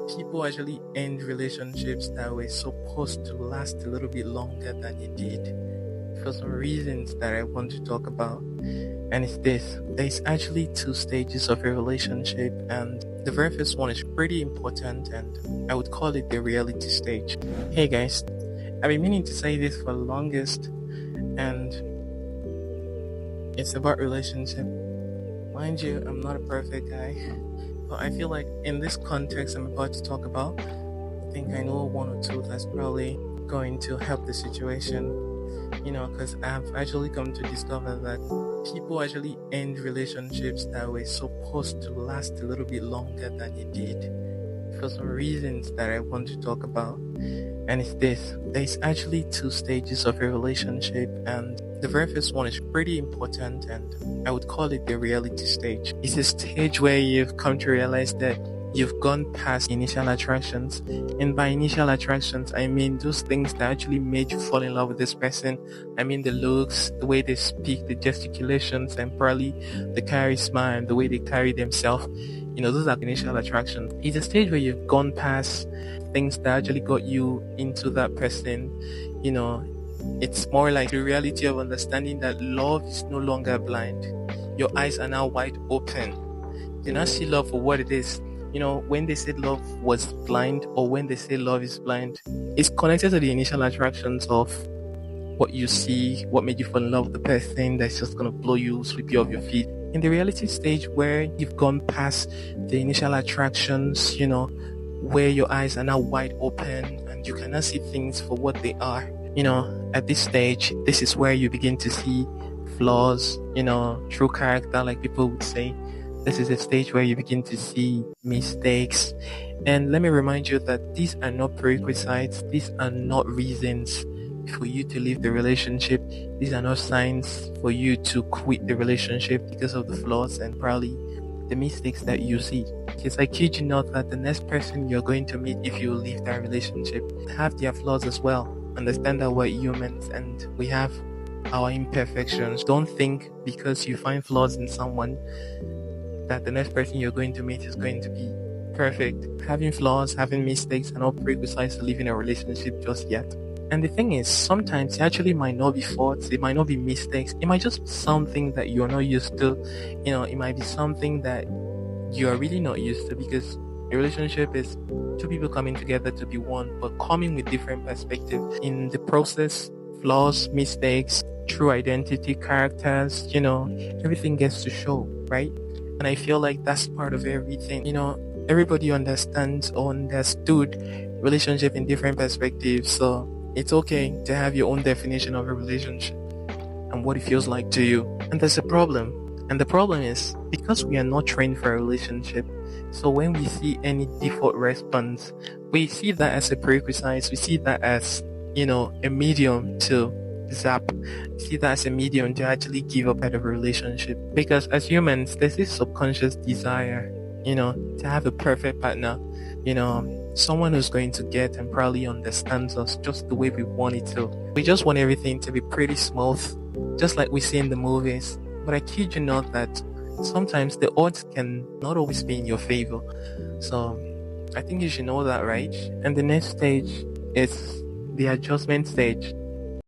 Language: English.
People actually end relationships that were supposed to last a little bit longer than it did for some reasons that I want to talk about. And it's this: there's actually two stages of a relationship, and the very first one is pretty important, and I would call it the reality stage. Hey guys, I've been meaning to say this for the longest, and it's about relationship. Mind you, I'm not a perfect guy, but I feel like in this context I'm about to talk about, I think I know one or two that's probably going to help the situation. Because I've actually come to discover that people actually end relationships that were supposed to last a little bit longer than it did for some reasons that I want to talk about. And it's this: there's actually two stages of a relationship, and the very first one is pretty important, and I would call it the reality stage. It's a stage where you've come to realize that you've gone past initial attractions. And by initial attractions, I mean those things that actually made you fall in love with this person. I mean the looks, the way they speak, the gesticulations, and probably the charisma and the way they carry themselves. Those are initial attractions. It's a stage where you've gone past things that actually got you into that person. It's more like the reality of understanding that love is no longer blind. Your eyes are now wide open. You now see love for what it is. When they said love was blind, or when they say love is blind, it's connected to the initial attractions of what you see, what made you fall in love with the person that's just going to blow you, sweep you off your feet. In the reality stage where you've gone past the initial attractions, where your eyes are now wide open and you cannot see things for what they are. At this stage, this is where you begin to see flaws, true character, like people would say. This is a stage where you begin to see mistakes. And let me remind you that these are not prerequisites. These are not reasons for you to leave the relationship. These are not signs for you to quit the relationship because of the flaws and probably the mistakes that you see. Because I kid you not that the next person you're going to meet, if you leave that relationship, have their flaws as well. Understand that we're humans and we have our imperfections. Don't think because you find flaws in someone that the next person you're going to meet is going to be perfect. Having flaws, having mistakes are not prerequisites to living a relationship just yet. And the thing is, sometimes it actually might not be faults, it might not be mistakes, it might just be something that you're not used to. It might be something that you're really not used to, because a relationship is two people coming together to be one, but coming with different perspectives. In the process, flaws, mistakes, true identity, characters, everything gets to show, right? And I feel like that's part of everything. Everybody understands or understood relationship in different perspectives. So it's okay to have your own definition of a relationship and what it feels like to you. And there's a problem. And the problem is because we are not trained for a relationship. So when we see any default response, we see that as a prerequisite. We see that as, a medium to zap. See that as a medium to actually give up out of a relationship. Because as humans, there's this subconscious desire, to have a perfect partner, someone who's going to get and probably understands us just the way we want it to. We just want everything to be pretty smooth, just like we see in the movies. But I kid you not that sometimes the odds can not always be in your favor. So I think you should know that, right? And the next stage is the adjustment stage.